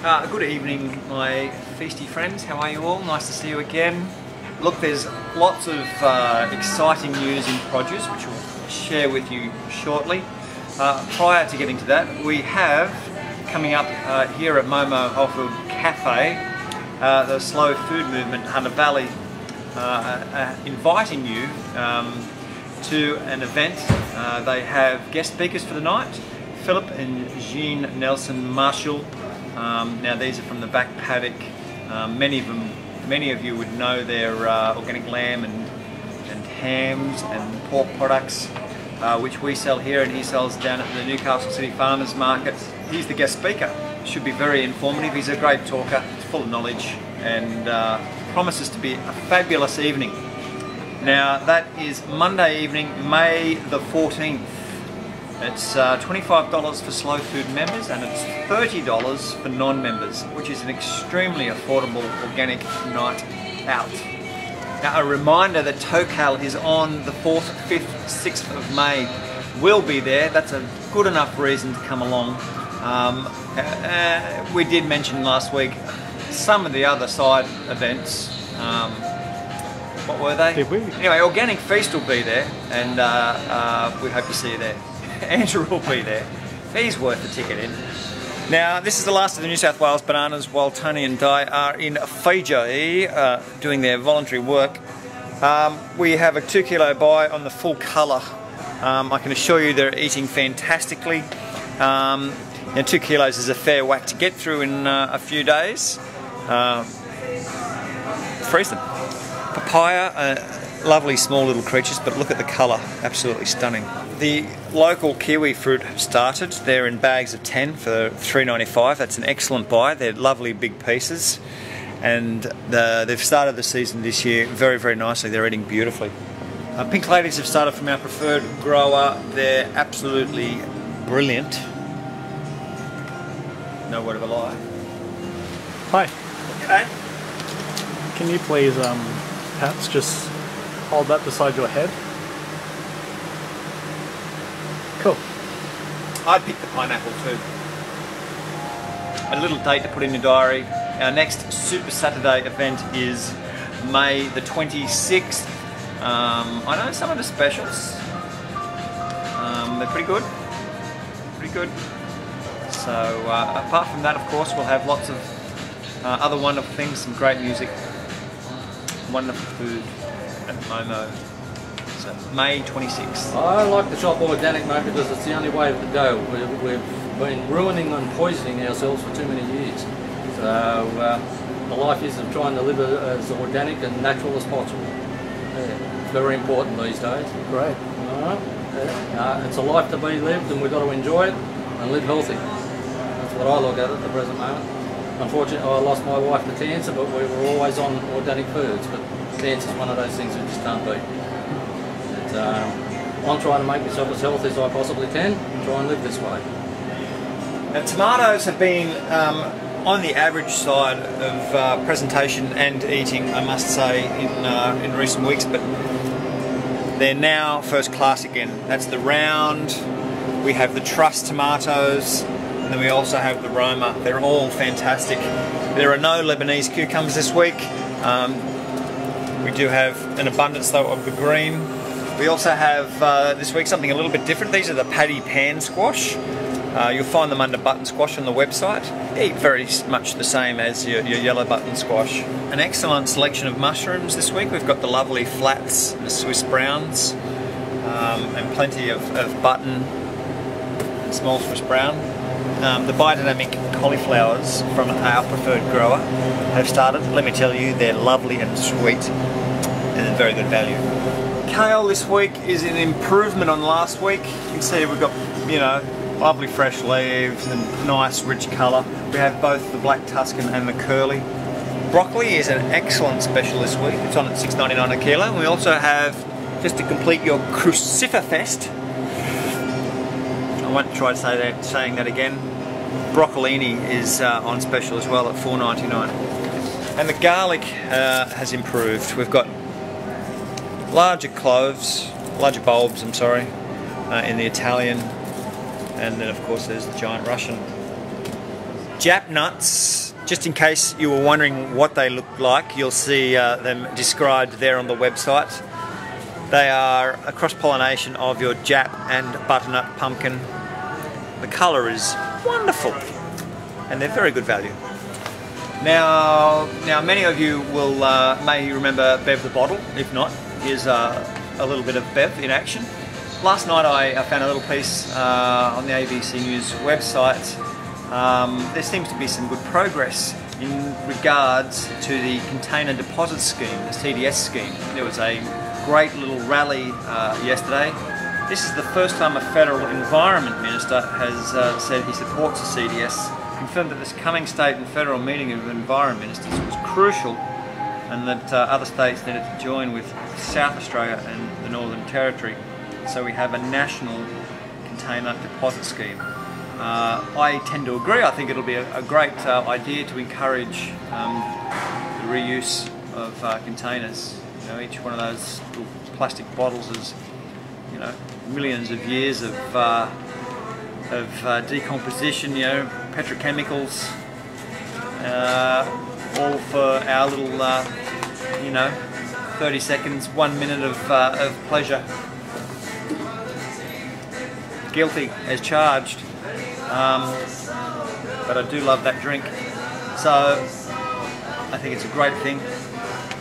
Good evening, my feasty friends. How are you all? Nice to see you again. Look, there's lots of exciting news in produce, which we'll share with you shortly. Prior to getting to that, we have coming up here at Momo Wholefield Cafe, the Slow Food Movement Hunter Valley, inviting you to an event. They have guest speakers for the night, Philip and Jean Nelson Marshall. Now these are from the back paddock. Many of you would know their organic lamb and hams and pork products, which we sell here, and he sells down at the Newcastle City Farmers Market. He's the guest speaker. Should be very informative. He's a great talker. He's full of knowledge and promises to be a fabulous evening. Now that is Monday evening, May the 14th. It's $25 for Slow Food members and it's $30 for non-members, which is an extremely affordable organic night out. Now a reminder that Tocal is on the 4th, 5th, 6th of May. We'll be there. That's a good enough reason to come along. We did mention last week some of the other side events. What were they? Did we? Anyway, Organic Feast will be there, and we hope to see you there. Andrew will be there. He's worth the ticket in. Now, this is the last of the New South Wales bananas while Tony and Di are in Fiji doing their voluntary work. We have a 2 kilo buy on the full colour. I can assure you they're eating fantastically. 2 kilos is a fair whack to get through in a few days. Freeze them. Papaya, lovely small little creatures, but look at the colour, absolutely stunning. The local kiwi fruit have started. They're in bags of 10 for $3.95. That's an excellent buy. They're lovely big pieces, and they've started the season this year very, very nicely. They're eating beautifully. Pink ladies have started from our preferred grower. They're absolutely brilliant. No word of a lie. Hi. G'day. Can you please perhaps just hold that beside your head? Cool. I'd pick the pineapple too. A little date to put in your diary. Our next Super Saturday event is May the 26th. I know some of the specials. They're pretty good. Pretty good. So apart from that, of course, we'll have lots of other wonderful things, some great music, wonderful food at Momo. So May 26th. I like to shop organic, mate, because it's the only way to go. We've been ruining and poisoning ourselves for too many years. So the life is of trying to live as organic and natural as possible. Yeah, it's very important these days. Great. It's a life to be lived, and we've got to enjoy it and live healthy. That's what I look at the present moment. Unfortunately, I lost my wife to cancer, but we were always on organic foods. But cancer is one of those things we just can't beat. I'm trying to make myself as healthy as I possibly can and try and live this way. Now, tomatoes have been on the average side of presentation and eating, I must say, in recent weeks, but they're now first class again. That's the round. We have the Trust tomatoes, and then we also have the Roma. They're all fantastic. There are no Lebanese cucumbers this week. We do have an abundance though of the green. We also have this week something a little bit different. These are the paddy pan squash. You'll find them under button squash on the website. They eat very much the same as your yellow button squash. An excellent selection of mushrooms this week. We've got the lovely flats, the Swiss browns, and plenty of button and small Swiss brown. The biodynamic cauliflowers from our preferred grower have started. Let me tell you, they're lovely and sweet and very good value. Kale this week is an improvement on last week. You can see we've got, lovely fresh leaves and nice rich colour. We have both the black Tuscan and the curly. Broccoli is an excellent special this week. It's on at $6.99 a kilo. And we also have, just to complete your Cruciferfest, I won't try to say saying that again, broccolini is on special as well at $4.99. And the garlic has improved. We've got larger bulbs, I'm sorry, in the Italian, and then of course there's the giant Russian. Jap nuts. Just in case you were wondering what they look like, you'll see them described there on the website. They are a cross-pollination of your Jap and butternut pumpkin. The colour is wonderful, and they're very good value. Now many of you will may remember Bev the bottle. If not, here's a little bit of Bev in action. Last night I found a little piece on the ABC News website. There seems to be some good progress in regards to the Container Deposit Scheme, the CDS scheme. There was a great little rally yesterday. This is the first time a federal environment minister has said he supports the CDS, confirmed that this coming state and federal meeting of environment ministers was crucial, and that other states needed to join with South Australia and the Northern Territory. So we have a national container deposit scheme. I tend to agree. I think it'll be a great idea to encourage the reuse of containers. You know, each one of those little plastic bottles is, you know, millions of years of decomposition. You know, petrochemicals, all for our little, you know, 30 seconds, 1 minute of pleasure. Guilty as charged, but I do love that drink, so I think it's a great thing.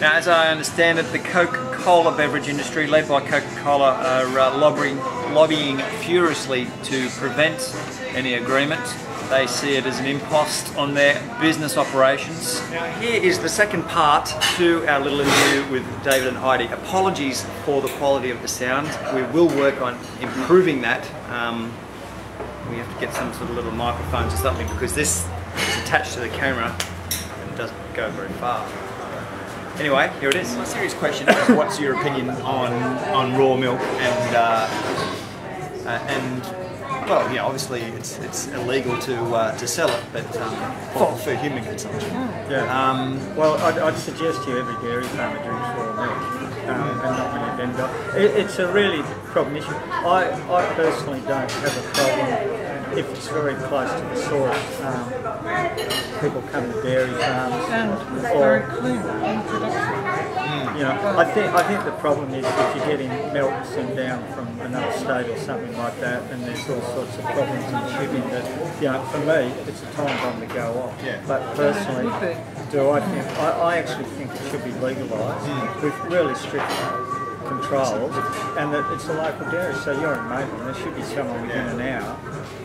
Now, as I understand it, the Coca-Cola beverage industry, led by Coca-Cola, are lobbying furiously to prevent any agreement. They see it as an impost on their business operations. Now, here is the second part to our little interview with David and Heidi. Apologies for the quality of the sound. We will work on improving that. We have to get some sort of little microphones or something, because this is attached to the camera and doesn't go very far. Anyway, here it is. My serious question is, what's your opinion on raw milk and well, yeah, obviously it's illegal to sell it, but for human consumption. Yeah. Well, I'd suggest to you every dairy farmer drinks raw milk and not many vendor. It's a really problem issue. I personally don't have a problem if it's very close to the source. People come to dairy farms and it's very clean in production. You know, I think the problem is if you're getting milk sent down from another state or something like that, and there's all sorts of problems in shipping that, you know, for me, it's a time bomb to go off. Yeah. But personally, I actually think it should be legalised with really strict controls, and that it's a local dairy, so you're in Maitland, there should be someone within an hour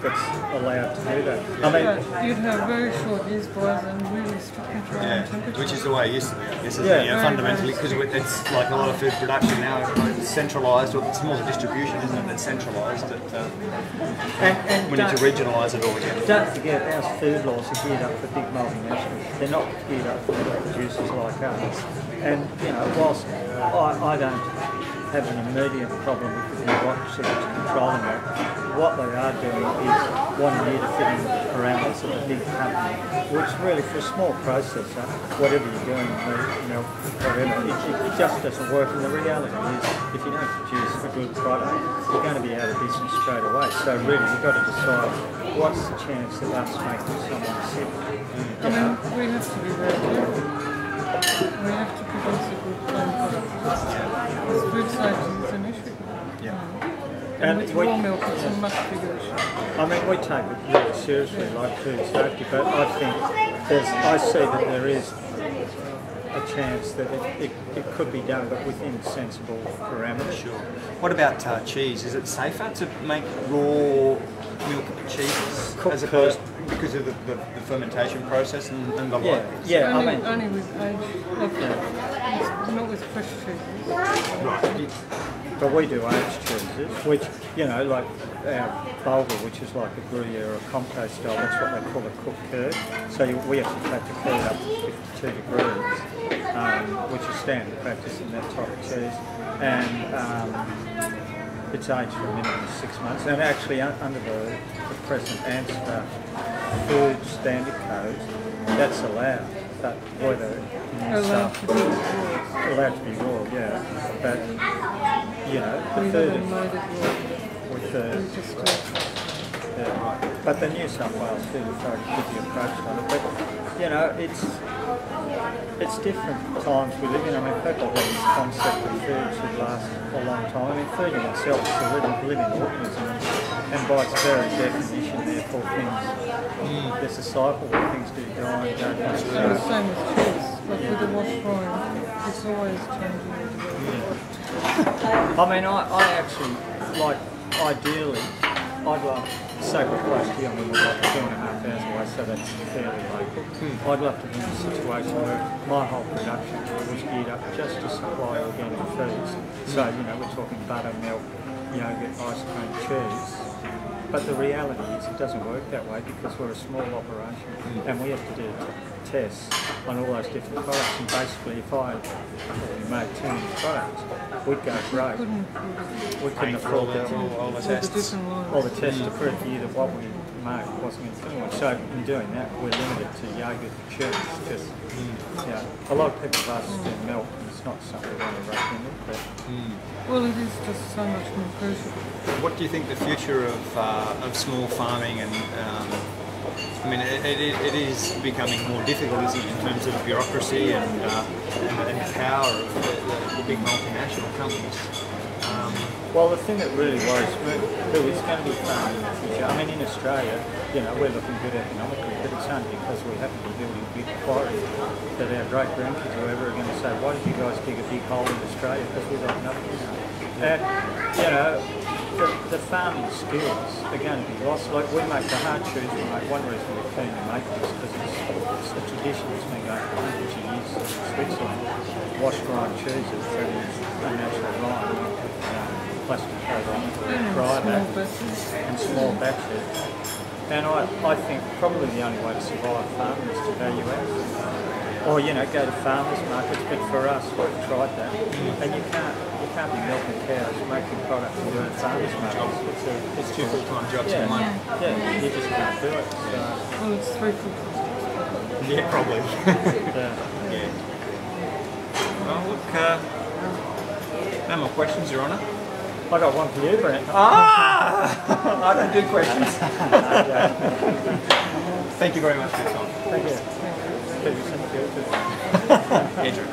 that's allowed to do that. I mean, you'd have very short use boys and really strict control on temperature. Which is the way it used to be, I guess, isn't it? Yeah, fundamentally, because it's like a lot of food production now, it's centralised, or it's more the distribution, isn't it, that's centralised. And we need to regionalise it all again. Don't forget, our food laws are geared up for big multinationals. They're not geared up for little producers like us. And, you know, whilst I don't have an immediate problem with the bureaucracy that's controlling it, what they are doing is wanting you to fit in the parameters of a big company, which really, for a small processor, whatever you're doing, milk, whatever, it just doesn't work. And the reality is, if you don't produce a good product, you're going to be out of business straight away. So really, you've got to decide what's the chance of us making someone sick. I mean, we have to be very careful. We have to produce a good clean product. Because food safety is an issue. Yeah. And with raw milk, it's a much bigger issue. I mean, we take it really seriously, like food safety, but I think I see that there is a chance that it could be done, but within sensible parameters. Sure. What about cheese? Is it safer to make raw milk cheeses as opposed because of the fermentation process and the like? Yeah, only with age, not with fresh cheese. Right. But we do aged cheeses, which, you know, like our bulgur, which is like a gruyere or a comté style, that's what they call a cooked curd. So we actually take the curd up to 52 degrees, which is standard practice in that type of cheese. And it's aged for a minimum of 6 months. And actually, under the present ANSFA food standard code, that's allowed. But whether allowed to be raw. Allowed to be raw, yeah. But you know, the food with Right. But the New South Wales Food Authority gives you approach on it. But you know, it's different times we live in. I mean, people have this concept that food should last a long time. I mean, food in itself is a living organism, and by its very definition, therefore, there's a cycle where things do die and go down. It's the same as cheese, but with the wash rind, it's always changing. I mean, I actually, like, ideally, I'd love, say we're close here, I mean, we're like 2.5 hours away, so that's fairly local. I'd love to be in a situation where my whole production was geared up just to supply organic foods. So, you know, we're talking butter, milk, yogurt, ice cream, cheese. But the reality is it doesn't work that way because we're a small operation and we have to do tests on all those different products, and basically if we made too many products, we'd go broke. We couldn't afford all the tests. All the tests to prove to you that what we made wasn't going to kill anyone. So in doing that, we're limited to yogurt and cheese. Just, a lot of people have asked us to do milk, and it's not something we want to recommend. But well, it is just so much more crucial. What do you think the future of small farming and I mean, it is becoming more difficult, isn't it, in terms of bureaucracy and power of the big multinational companies? Well, the thing that really worries me, who is going to be farming in the future, I mean, in Australia, you know, we're looking good economically, but it's only because we happen to be building big quarries that our great-grandkids or whoever are going to say, why did you guys dig a big hole in Australia? Because we've got nothing, you know. And, you know, the farming skills are going to be lost. Like, we make the hard cheese we make. One reason we're keen to make this is because it's a tradition that's been going for hundreds of years in Switzerland. Washed rind cheeses that is unnatural rind, plastic coat on it, dry that, and small batches. And I think probably the only way to survive farming is to value add. Or, you know, go to farmers markets, but for us, we've tried that. And you can't be milking cows, making products and doing farmers markets. It's two full-time jobs yeah, for one. Yeah, you just can't do it. So. Well, it's 3 full-time jobs. Yeah, probably. Yeah. Well, look, no more questions, Your Honour. I got one for you, Brent. Ah! I don't do questions. Thank you very much for your time. Thank you. Andrew.